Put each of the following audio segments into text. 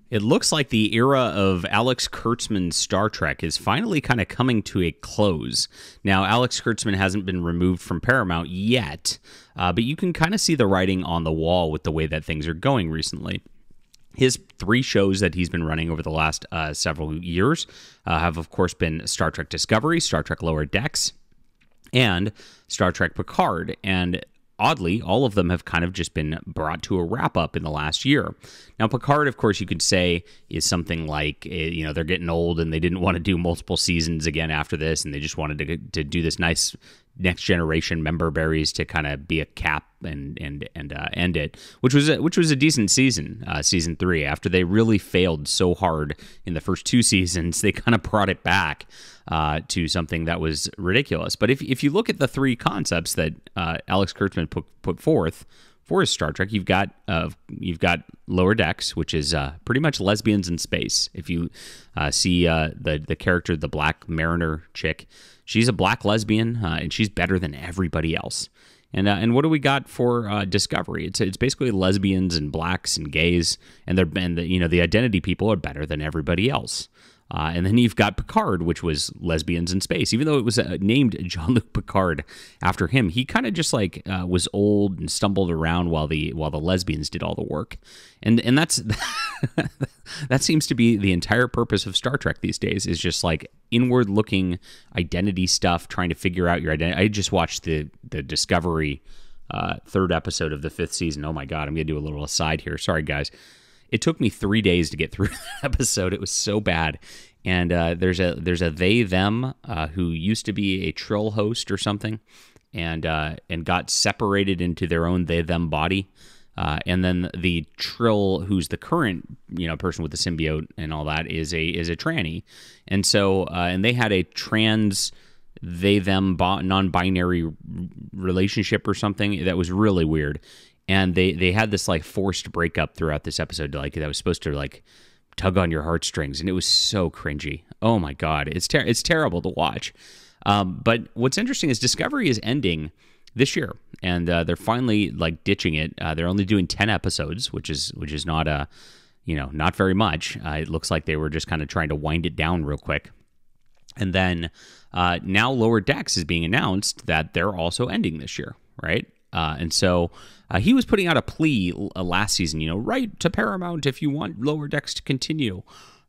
It looks like the era of Alex Kurtzman's Star Trek is finally kind of coming to a close. Now, Alex Kurtzman hasn't been removed from Paramount yet, but you can kind of see the writing on the wall with the way that things are going recently. His 3 shows that he's been running over the last several years have, of course, been Star Trek Discovery, Star Trek Lower Decks, and Star Trek Picard. And oddly, all of them have kind of just been brought to a wrap-up in the last year. Now, Picard, of course, you could say is something like, they're getting old and they didn't want to do multiple seasons again after this, and they just wanted to do this nice next generation member berries to kind of be a cap and end it, which was a decent season, season 3. After they really failed so hard in the first 2 seasons, they kind of brought it back to something that was ridiculous. But if you look at the 3 concepts that Alex Kurtzman put forth for his Star Trek, you've got Lower Decks, which is pretty much lesbians in space. If you see the character, the Black Mariner chick, she's a black lesbian, and she's better than everybody else. And what do we got for Discovery? It's basically lesbians and blacks and gays, and the identity people are better than everybody else. And then you've got Picard, which was lesbians in space. Even though it was named Jean-Luc Picard after him, he kind of just was old and stumbled around while the lesbians did all the work. And that's that seems to be the entire purpose of Star Trek these days, is just like inward-looking identity stuff, trying to figure out your identity. I just watched the Discovery 3rd episode of the 5th season. Oh my God, I'm going to do a little aside here. Sorry, guys. It took me 3 days to get through that episode. It was so bad. And there's a they them who used to be a Trill host or something, and got separated into their own they them body. And then the Trill, who's the current person with the symbiote and all that, is a tranny. And so and they had a trans they them non-binary relationship or something that was really weird. And they had this forced breakup throughout this episode, that was supposed to tug on your heartstrings, and it was so cringy. Oh my God, it's terrible to watch. But what's interesting is Discovery is ending this year, and they're finally ditching it. They're only doing 10 episodes, which is not not very much. It looks like they were just kind of trying to wind it down real quick. And then now Lower Decks is being announced that they're also ending this year, right? And so he was putting out a plea last season, write to Paramount if you want Lower Decks to continue.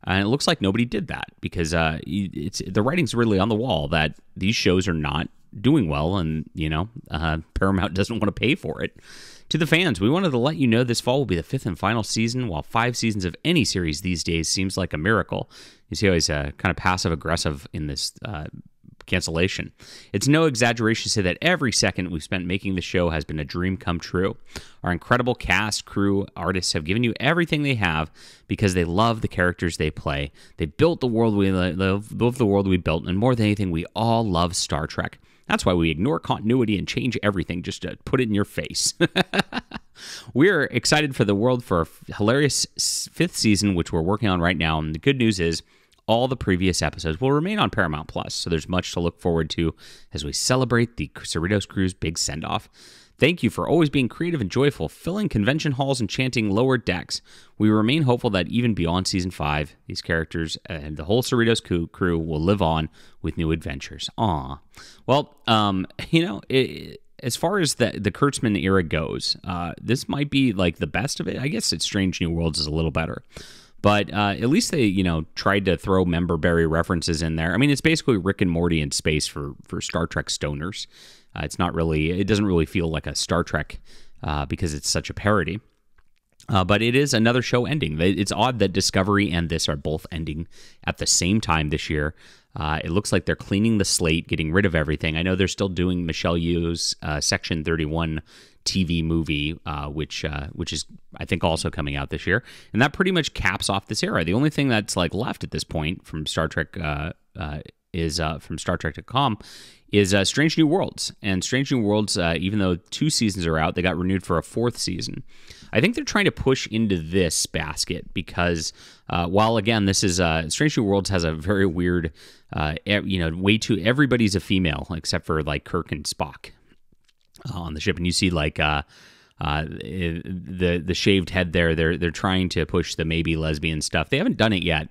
And it looks like nobody did that, because the writing's really on the wall that these shows are not doing well, and Paramount doesn't want to pay for it. To the fans, we wanted to let you know this fall will be the 5th and final season. While 5 seasons of any series these days seems like a miracle, you see how he's kind of passive-aggressive in this cancellation. It's no exaggeration to say that every second we've spent making the show has been a dream come true. Our incredible cast, crew, artists have given you everything they have because they love the characters they play. They built the world we love the world we built, and more than anything, we all love Star Trek. That's why we ignore continuity and change everything just to put it in your face. We're excited for the world for a hilarious 5th season, which we're working on right now. And the good news is all the previous episodes will remain on Paramount Plus, so there's much to look forward to as we celebrate the Cerritos crew's big send-off. Thank you for always being creative and joyful, filling convention halls and chanting Lower Decks. We remain hopeful that even beyond Season 5, these characters and the whole Cerritos crew will live on with new adventures. Aw. Well, as far as the Kurtzman era goes, this might be the best of it. I guess it's Strange New Worlds is a little better. But at least they, tried to throw member berry references in there. I mean, it's basically Rick and Morty in space for Star Trek stoners. It doesn't really feel like a Star Trek because it's such a parody. But it is another show ending. It's odd that Discovery and this are both ending at the same time this year. It looks like they're cleaning the slate, getting rid of everything. I know they're still doing Michelle Yeoh's Section 31 TV movie, which is, I think, also coming out this year. And that pretty much caps off this era. The only thing that's left at this point from Star Trek is from Star Trek.com is Strange New Worlds. And Strange New Worlds, even though 2 seasons are out, they got renewed for a 4th season. I think they're trying to push into this basket because while, again, this is Strange New Worlds has a very weird, way too, everybody's a female except for Kirk and Spock on the ship. And you see the shaved head there. They're trying to push the maybe lesbian stuff. They haven't done it yet.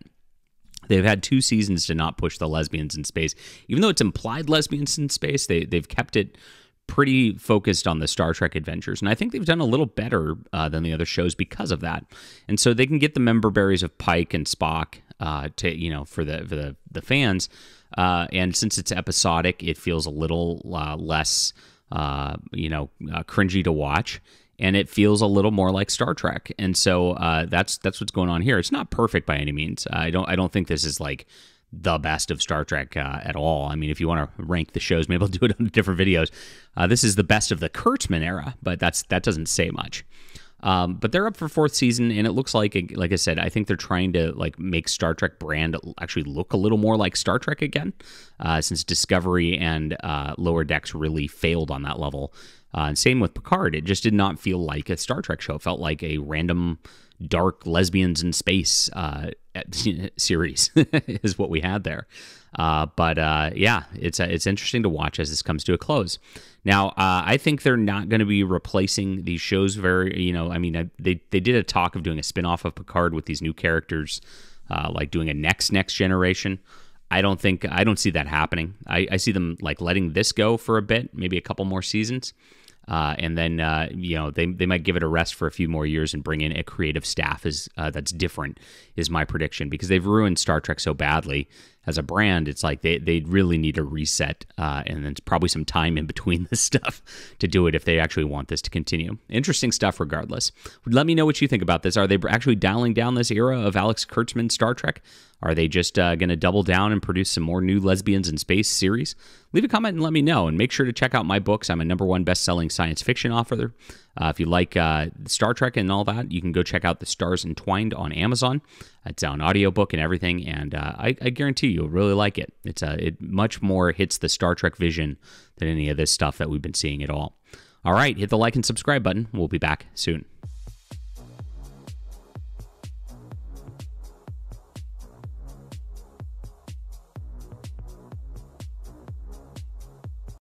They've had 2 seasons to not push the lesbians in space. Even though it's implied lesbians in space, they've kept it pretty focused on the Star Trek adventures. And I think they've done a little better than the other shows because of that. And so they can get the member berries of Pike and Spock for the fans. And since it's episodic, it feels a little less cringy to watch. And it feels a little more like Star Trek, and so that's what's going on here. It's not perfect by any means. I don't think this is like the best of Star Trek at all. I mean, if you want to rank the shows, maybe I'll do it on different videos. This is the best of the Kurtzman era, but that doesn't say much. But they're up for 4th season, and it looks like I said, I think they're trying to like make Star Trek brand actually look a little more like Star Trek again, since Discovery and Lower Decks really failed on that level. And same with Picard. It just did not feel like a Star Trek show. It felt like a random dark lesbians in space series is what we had there. But it's interesting to watch as this comes to a close. Now, I think they're not going to be replacing these shows very, they did a talk of doing a spinoff of Picard with these new characters, like doing a next generation. I don't see that happening. I see them like letting this go for a bit, maybe a couple more seasons. And then, they might give it a rest for a few more years and bring in a creative staff that's different, is my prediction, because they've ruined Star Trek so badly as a brand. It's like they really need a reset, and then probably some time in between this stuff to do it if they actually want this to continue. Interesting stuff regardless. Let me know what you think about this. Are they actually dialing down this era of Alex Kurtzman Star Trek? Are they just going to double down and produce some more new lesbians in space series? Leave a comment and let me know. And make sure to check out my books. I'm a #1 best-selling science fiction author. If you like Star Trek and all that, you can go check out The Stars Entwined on Amazon. It's on audiobook and everything, and I guarantee you'll really like it. It much more hits the Star Trek vision than any of this stuff that we've been seeing at all. All right, hit the like and subscribe button. We'll be back soon.